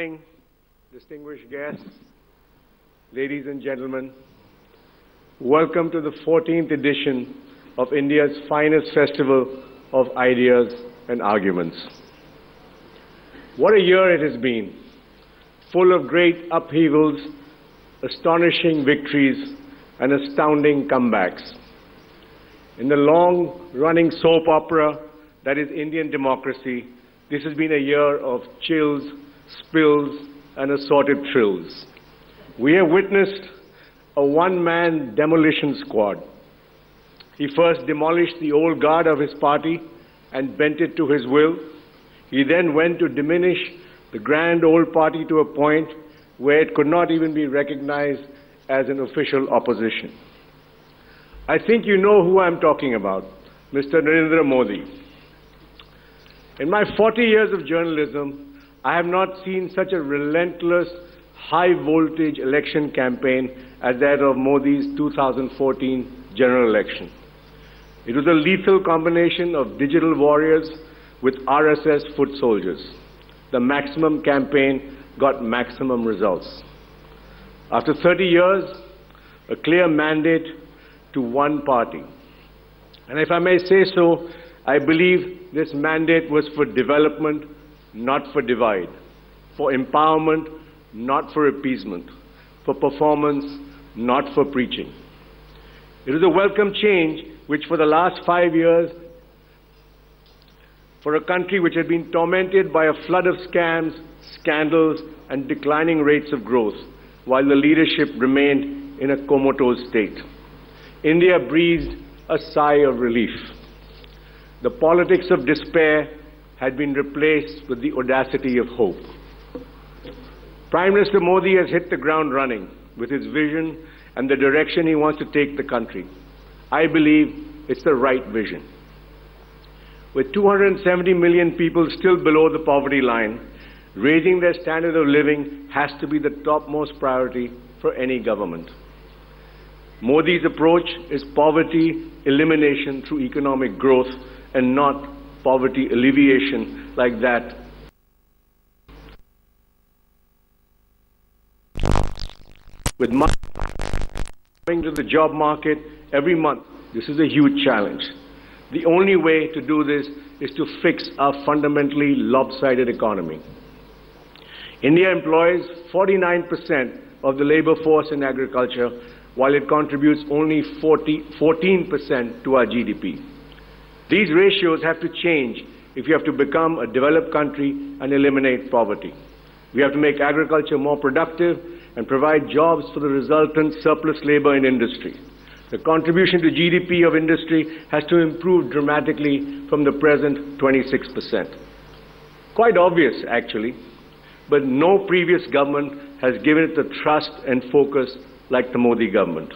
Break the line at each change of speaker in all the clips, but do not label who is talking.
morning, distinguished guests, ladies and gentlemen. Welcome to the 14th edition of India's finest festival of ideas and arguments. What a year it has been, full of great upheavals, astonishing victories, and astounding comebacks. In the long-running soap opera that is Indian democracy, this has been a year of chills, spills, and assorted thrills. We have witnessed a one-man demolition squad. He first demolished the old guard of his party and bent it to his will. He then went to diminish the grand old party to a point where it could not even be recognized as an official opposition. I think you know who I'm talking about, Mr. Narendra Modi. In my 40 years of journalism, I have not seen such a relentless, high-voltage election campaign as that of Modi's 2014 general election. It was a lethal combination of digital warriors with RSS foot soldiers. The maximum campaign got maximum results. After 30 years, a clear mandate to one party. And if I may say so, I believe this mandate was for development, not for divide, for empowerment, not for appeasement, for performance, not for preaching. It is a welcome change which for the last 5 years, for a country which had been tormented by a flood of scams, scandals, and declining rates of growth, while the leadership remained in a comatose state. India breathed a sigh of relief. The politics of despair had been replaced with the audacity of hope. Prime Minister Modi has hit the ground running with his vision and the direction he wants to take the country. I believe it's the right vision. With 270 million people still below the poverty line, raising their standard of living has to be the topmost priority for any government. Modi's approach is poverty elimination through economic growth and not poverty alleviation like that. With money going to the job market every month, this is a huge challenge. The only way to do this is to fix our fundamentally lopsided economy. India employs 49% of the labor force in agriculture, while it contributes only 14% to our GDP. These ratios have to change if you have to become a developed country and eliminate poverty. We have to make agriculture more productive and provide jobs for the resultant surplus labor in industry. The contribution to GDP of industry has to improve dramatically from the present 26%. Quite obvious, actually, but no previous government has given it the trust and focus like the Modi government.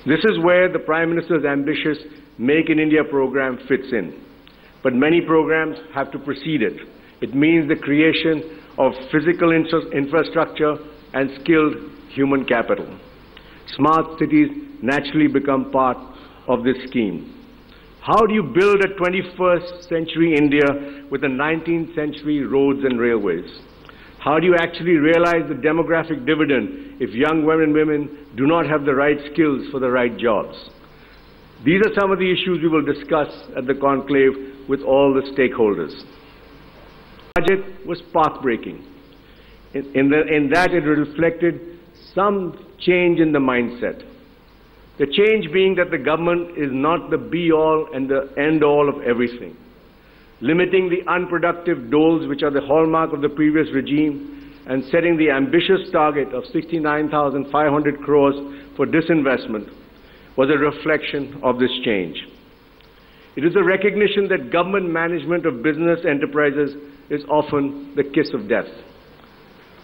This is where the Prime Minister's ambitious Make in India program fits in. But many programs have to precede it. It means the creation of physical infrastructure and skilled human capital. Smart cities naturally become part of this scheme. How do you build a 21st century India with the 19th century roads and railways? How do you actually realize the demographic dividend if young men and women do not have the right skills for the right jobs? These are some of the issues we will discuss at the conclave with all the stakeholders. The budget was path-breaking. In that it reflected some change in the mindset. The change being that the government is not the be-all and the end-all of everything. Limiting the unproductive doles which are the hallmark of the previous regime and setting the ambitious target of 69,500 crores for disinvestment was a reflection of this change. It is a recognition that government management of business enterprises is often the kiss of death.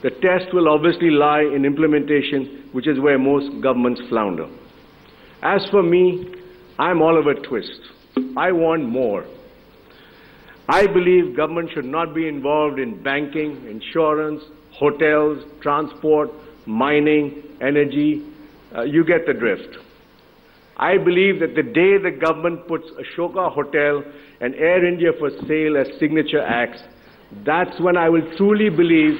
The test will obviously lie in implementation, which is where most governments flounder. As for me, I'm Oliver Twist. I want more. I believe government should not be involved in banking, insurance, hotels, transport, mining, energy. You get the drift. I believe that the day the government puts Ashoka Hotel and Air India for sale as signature acts, That's when I will truly believe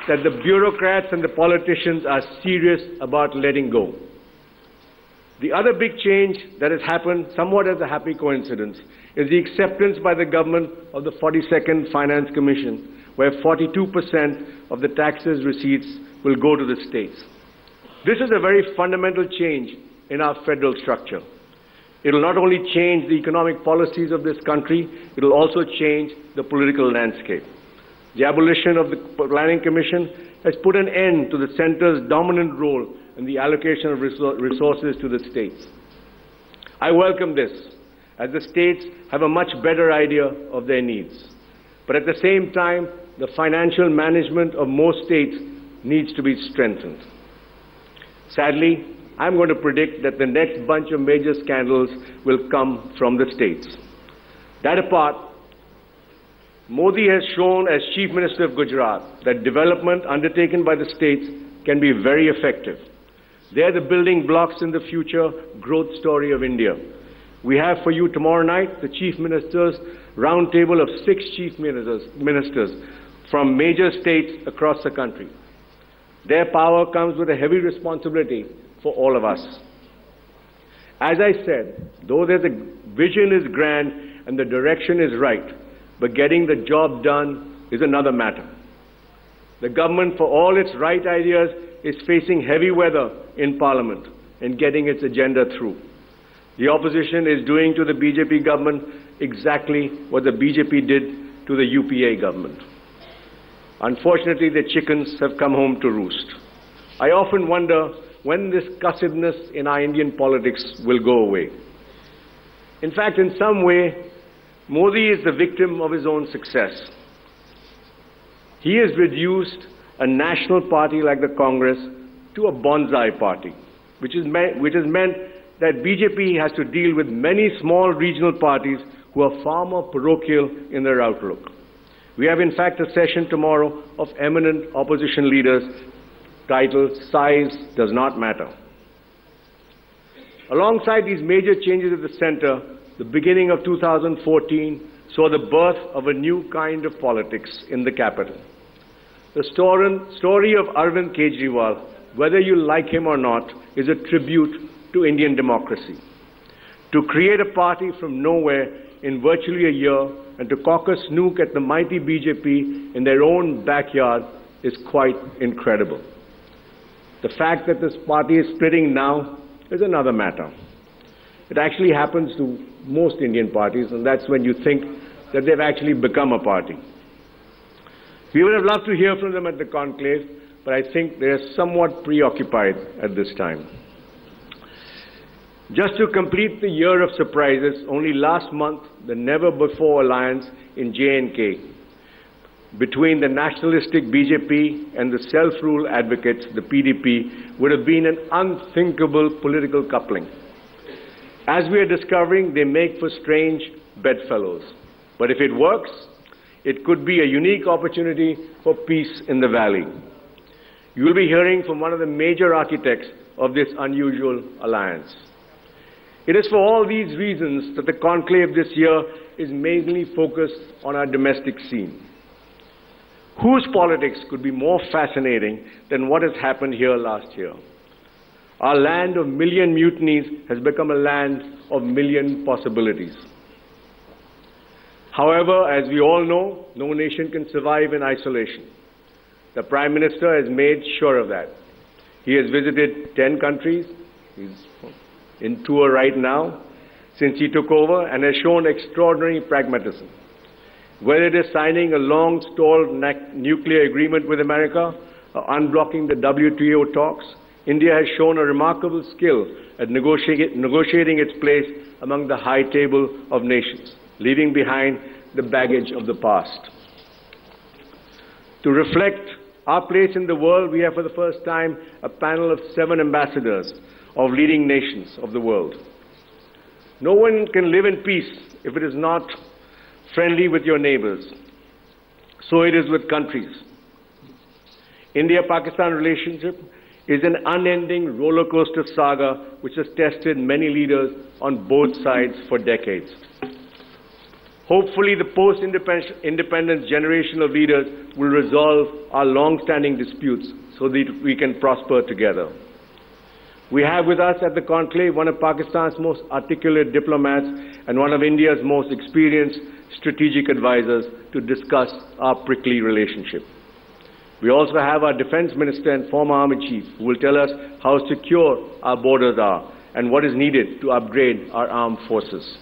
that the bureaucrats and the politicians are serious about letting go. The other big change that has happened, somewhat as a happy coincidence, is the acceptance by the government of the 42nd Finance Commission, where 42% of the taxes receipts will go to the states. This is a very fundamental change in our federal structure. It will not only change the economic policies of this country, it will also change the political landscape. The abolition of the Planning Commission has put an end to the centre's dominant role in the allocation of resources to the states. I welcome this, as the states have a much better idea of their needs. But at the same time, the financial management of most states needs to be strengthened. Sadly, I'm going to predict that the next bunch of major scandals will come from the states. That apart, Modi has shown as Chief Minister of Gujarat that development undertaken by the states can be very effective. They are the building blocks in the future growth story of India. We have for you tomorrow night the Chief Minister's roundtable of 6 Chief Ministers from major states across the country. Their power comes with a heavy responsibility for all of us. As I said, though the vision is grand and the direction is right, but getting the job done is another matter. The government, for all its right ideas, is facing heavy weather in Parliament and getting its agenda through. The opposition is doing to the BJP government exactly what the BJP did to the UPA government. Unfortunately, the chickens have come home to roost. I often wonder when this cussedness in our Indian politics will go away. In fact, in some way, Modi is the victim of his own success. He has reduced a national party like the Congress to a bonsai party, which has meant that BJP has to deal with many small regional parties who are far more parochial in their outlook. We have, in fact, a session tomorrow of eminent opposition leaders titled "Size Does Not Matter." Alongside these major changes at the center, the beginning of 2014 saw the birth of a new kind of politics in the capital. The story of Arvind Kejriwal, whether you like him or not, is a tribute to Indian democracy. To create a party from nowhere in virtually a year and to caucus snook at the mighty BJP in their own backyard is quite incredible. The fact that this party is splitting now is another matter. It actually happens to most Indian parties, and that's when you think that they've actually become a party. We would have loved to hear from them at the conclave, but I think they are somewhat preoccupied at this time. Just to complete the year of surprises, only last month, the never-before alliance in J&K between the nationalistic BJP and the self-rule advocates, the PDP, would have been an unthinkable political coupling. As we are discovering, they make for strange bedfellows. But if it works, it could be a unique opportunity for peace in the valley. You will be hearing from one of the major architects of this unusual alliance. It is for all these reasons that the conclave this year is mainly focused on our domestic scene. Whose politics could be more fascinating than what has happened here last year? Our land of million mutinies has become a land of million possibilities. However, as we all know, no nation can survive in isolation. The Prime Minister has made sure of that. He has visited 10 countries. He's in tour right now since he took over and has shown extraordinary pragmatism. Whether it is signing a long-stalled nuclear agreement with America or unblocking the WTO talks, India has shown a remarkable skill at negotiating its place among the high table of nations, leaving behind the baggage of the past. To reflect our place in the world, we have for the first time a panel of 7 ambassadors of leading nations of the world. No one can live in peace if it is not friendly with your neighbors. So it is with countries. India-Pakistan relationship is an unending roller coaster saga which has tested many leaders on both sides for decades. Hopefully, the post-independence generation of leaders will resolve our long-standing disputes so that we can prosper together. We have with us at the conclave one of Pakistan's most articulate diplomats and one of India's most experienced strategic advisors to discuss our prickly relationship. We also have our Defense Minister and former Army Chief who will tell us how secure our borders are and what is needed to upgrade our armed forces.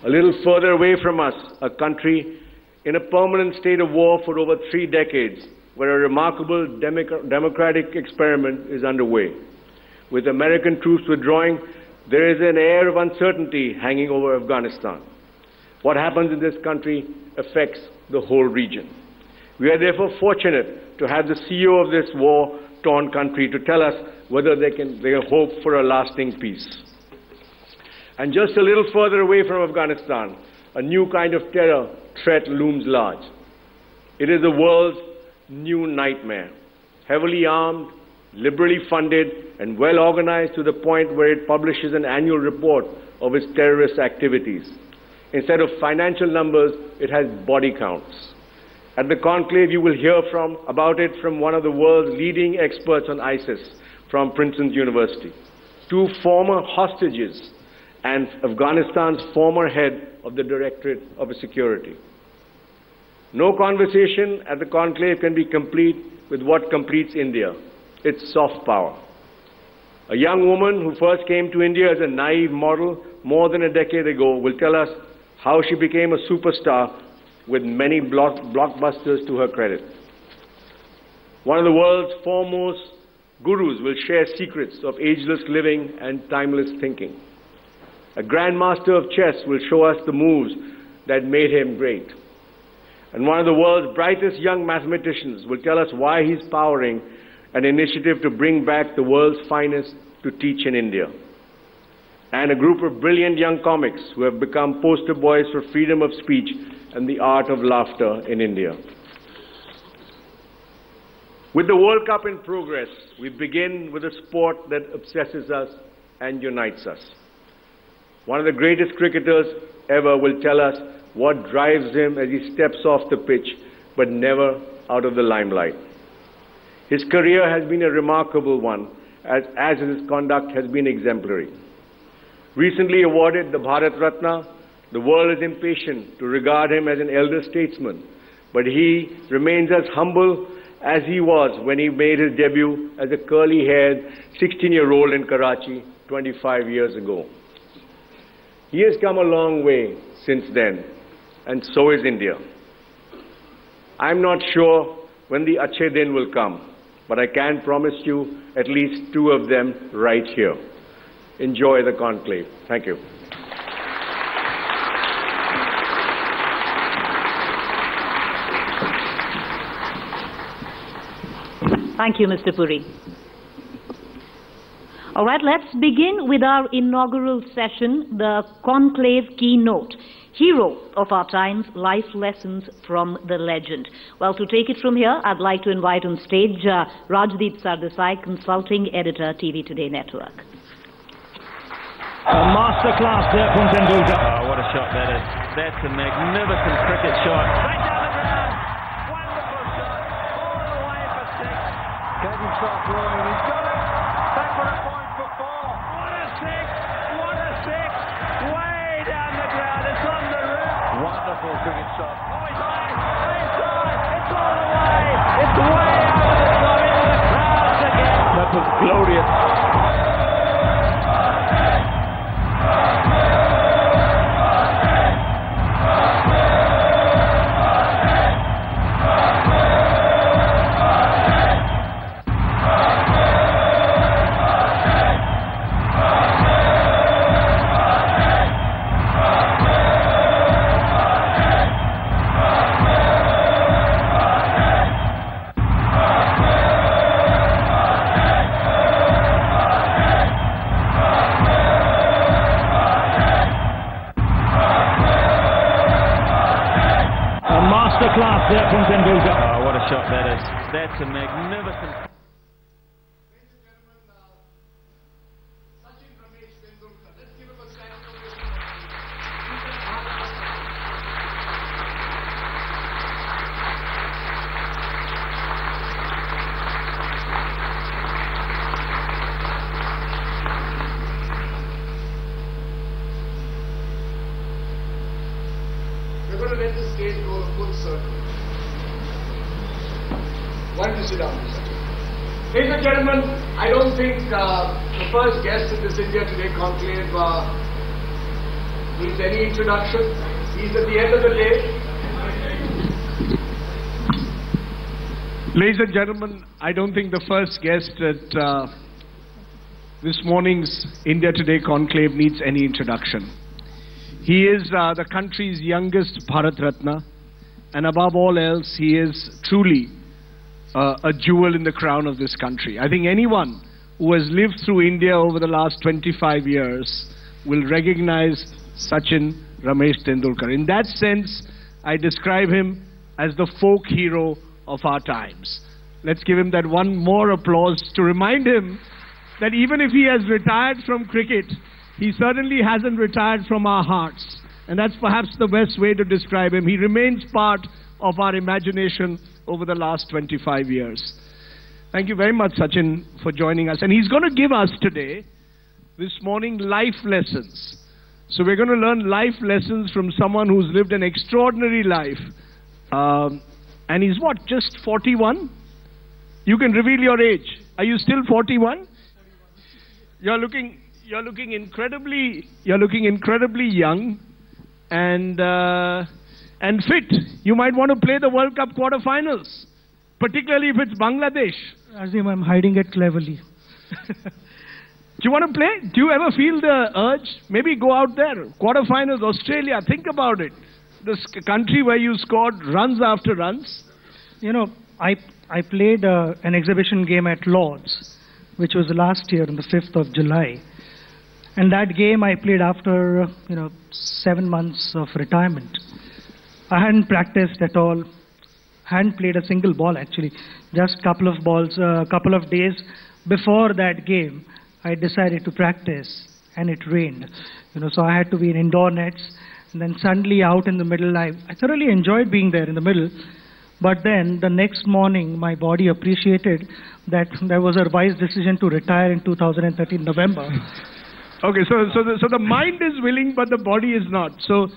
A little further away from us, a country in a permanent state of war for over 3 decades, where a remarkable democratic experiment is underway. With American troops withdrawing, there is an air of uncertainty hanging over Afghanistan. What happens in this country affects the whole region. We are therefore fortunate to have the CEO of this war-torn country to tell us whether they can hope for a lasting peace. And just a little further away from Afghanistan, a new kind of terror threat looms large. It is the world's new nightmare, heavily armed, liberally funded, and well organized to the point where it publishes an annual report of its terrorist activities. Instead of financial numbers, it has body counts. At the conclave, you will hear about it from one of the world's leading experts on ISIS from Princeton University, 2 former hostages, and Afghanistan's former head of the Directorate of Security. No conversation at the conclave can be complete with what completes India, its soft power. A young woman who first came to India as a naive model more than a decade ago will tell us how she became a superstar with many blockbusters to her credit. One of the world's foremost gurus will share secrets of ageless living and timeless thinking. A grandmaster of chess will show us the moves that made him great. And one of the world's brightest young mathematicians will tell us why he's powering an initiative to bring back the world's finest to teach in India. And a group of brilliant young comics who have become poster boys for freedom of speech and the art of laughter in India. With the World Cup in progress, we begin with a sport that obsesses us and unites us. One of the greatest cricketers ever will tell us what drives him as he steps off the pitch, but never out of the limelight. His career has been a remarkable one, as his conduct has been exemplary. Recently awarded the Bharat Ratna, the world is impatient to regard him as an elder statesman, but he remains as humble as he was when he made his debut as a curly-haired 16-year-old in Karachi 25 years ago. He has come a long way since then, and so is India. I'm not sure when the Achhe Din will come, but I can promise you at least 2 of them right here. Enjoy the conclave. Thank you.
Thank you, Mr. Puri. All right, let's begin with our inaugural session, the conclave keynote, Hero of Our Times, Life Lessons from the Legend. Well, to take it from here, I'd like to invite on stage Rajdeep Sardesai, Consulting Editor, TV Today Network.
A masterclass there from Tendulkar.
Oh, what a shot that is. That's a magnificent cricket shot. Right down the ground. Wonderful shot. All the way for 6.
Can he stop rolling? He's got it. Back for a point for 4.
What a 6. What a 6. Way down the ground. It's on the roof.
Wonderful cricket shot.
Oh, he's high. Inside. It's all the way. It's way out of the top into the crowds again.
That was glorious. Masterclass there from Tendulkar.
Oh, what a shot that is. That's a magnificent...
let the stage go a full circle. Why don't you sit down, Mr. Ladies and gentlemen, I don't think the first guest in this India Today Conclave needs any introduction. He's at the end of the day. Ladies and gentlemen, I don't think the first guest at this morning's India Today Conclave needs any introduction. He is the country's youngest Bharat Ratna, and above all else, he is truly a jewel in the crown of this country. I think anyone who has lived through India over the last 25 years will recognize Sachin Ramesh Tendulkar. In that sense, I describe him as the folk hero of our times. Let's give him that one more applause to remind him that even if he has retired from cricket, he certainly hasn't retired from our hearts. And that's perhaps the best way to describe him. He remains part of our imagination over the last 25 years. Thank you very much, Sachin, for joining us. And he's going to give us today, this morning, life lessons. So we're going to learn life lessons from someone who's lived an extraordinary life. And he's what, just 41? You can reveal your age. Are you still 41? You're looking incredibly young and fit. You might want to play the World Cup quarterfinals, particularly if it's Bangladesh.
Azim, I'm hiding it cleverly.
Do you want to play? Do you ever feel the urge? Maybe go out there. Quarterfinals, Australia. Think about it. This country where you scored runs after runs.
You know, I played an exhibition game at Lord's, which was last year on the 5th of July. And that game I played after, 7 months of retirement. I hadn't practiced at all. Hadn't played a single ball actually. Just a couple of balls, a couple of days before that game, I decided to practice, and it rained. So I had to be in indoor nets. And then suddenly out in the middle, I thoroughly enjoyed being there in the middle. But then the next morning, my body appreciated that there was a wise decision to retire in 2013 November.
Okay, so the mind is willing, but the body is not. So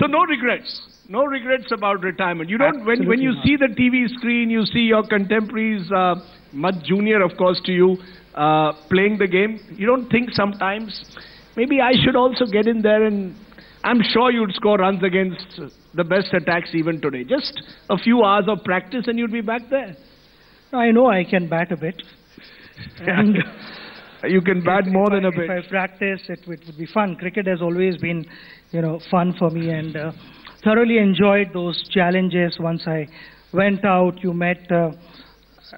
no regrets. No regrets about retirement. You don't, when you see the TV screen, you see your contemporaries, much junior, of course, to you, playing the game. You don't think sometimes, maybe I should also get in there, and I'm sure you'd score runs against the best attacks even today. Just a few hours of practice and you'd be back there.
I know I can bat a bit. And
you can bat more than a bit.
If I practice, it would be fun. Cricket has always been, fun for me, and thoroughly enjoyed those challenges. Once I went out, you met a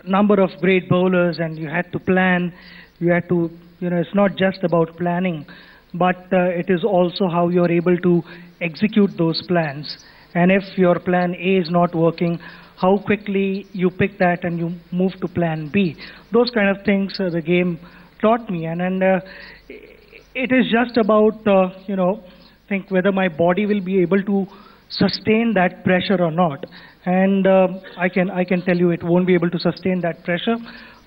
number of great bowlers, and you had to plan. You had to, it's not just about planning, but it is also how you're able to execute those plans. And if your plan A is not working, how quickly you pick that and you move to plan B. Those kind of things the game taught me. And it is just about, think whether my body will be able to sustain that pressure or not. And I can tell you it won't be able to sustain that pressure.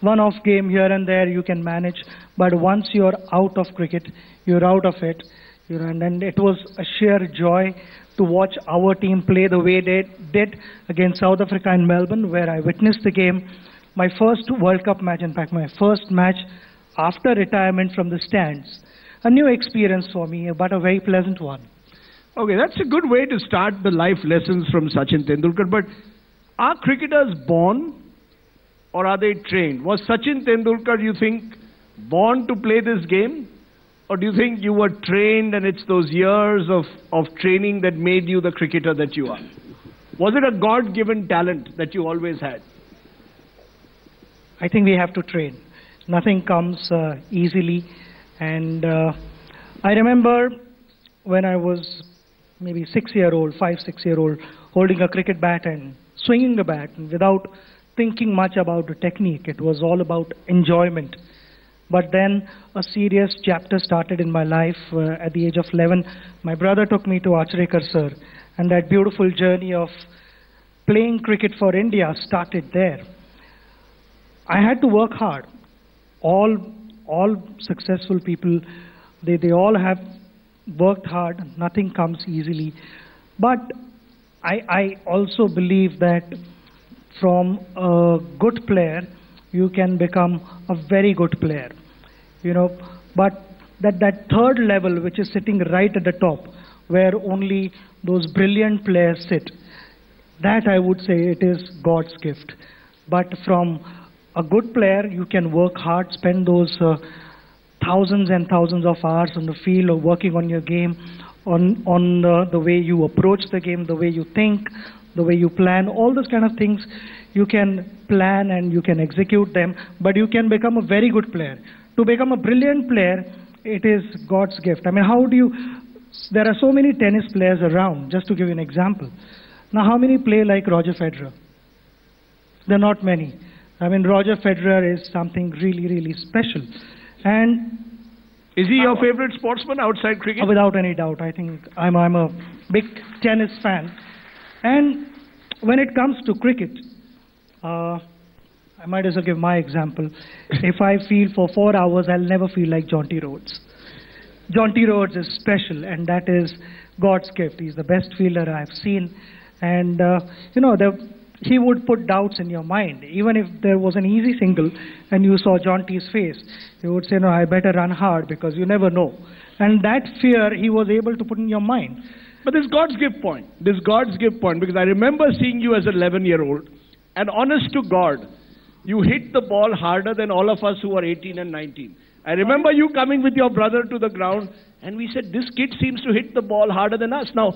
One-off game here and there you can manage, but once you're out of cricket, you're out of it. And then it was a sheer joy to watch our team play the way they did against South Africa in Melbourne, where I witnessed the game. My first World Cup match, in fact, my first match after retirement from the stands. A new experience for me, but a very pleasant one.
Okay, that's a good way to start the life lessons from Sachin Tendulkar. But are cricketers born or are they trained? Was Sachin Tendulkar, you think, born to play this game? Or do you think you were trained and it's those years of training that made you the cricketer that you are? Was it a God-given talent that you always had?
I think we have to train. Nothing comes easily. And I remember when I was maybe 6-year-old, 5-6-year-old, holding a cricket bat and swinging the bat and without thinking much about the technique. It was all about enjoyment. But then a serious chapter started in my life at the age of 11. My brother took me to Achrekar sir, and that beautiful journey of playing cricket for India started there. I had to work hard. All successful people, they all have worked hard. Nothing comes easily. But I also believe that from a good player, you can become a very good player, but that third level, which is sitting right at the top, where only those brilliant players sit, that I would say it is God's gift. But from a good player, you can work hard, spend those thousands and thousands of hours on the field or working on your game, on the way you approach the game, the way you think, the way you plan, all those kind of things. You can plan and you can execute them, but you can become a very good player. To become a brilliant player, it is God's gift. I mean, there are so many tennis players around, just to give you an example. Now, how many play like Roger Federer? There are not many. I mean, Roger Federer is something really, really special. And
is he your favorite sportsman outside cricket?
Without any doubt. I think I'm a big tennis fan. And when it comes to cricket, I might as well give my example. If I feel for 4 hours, I'll never feel like Jonty Rhodes. Jonty Rhodes is special, and that is God's gift. He's the best fielder I've seen. And, he would put doubts in your mind. Even if there was an easy single and you saw Jonty's face, you would say, no, I better run hard because you never know. And that fear he was able to put in your mind.
But this God's gift point, because I remember seeing you as an 11-year-old, and honest to God, you hit the ball harder than all of us who are 18 and 19. I remember you coming with your brother to the ground, and we said, this kid seems to hit the ball harder than us. Now,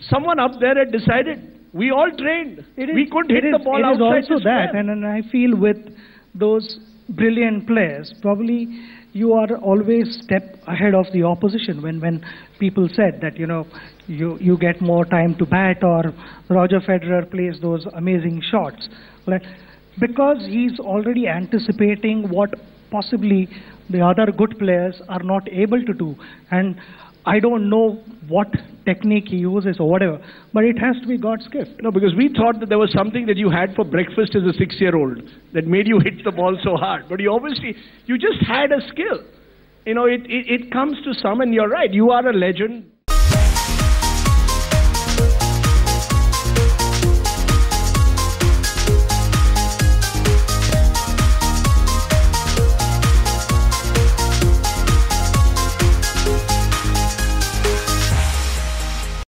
someone up there had decided, we all trained. We couldn't hit the ball outside the square. It is also that,
and I feel with those brilliant players, probably you are always step ahead of the opposition. When people said that, you get more time to bat, or Roger Federer plays those amazing shots. Because he's already anticipating what possibly the other good players are not able to do. And I don't know what technique he uses or whatever, but it has to be God's gift.
No, because we thought that there was something that you had for breakfast as a 6-year-old that made you hit the ball so hard. But you just had a skill. It comes to some, and you're right, you are a legend.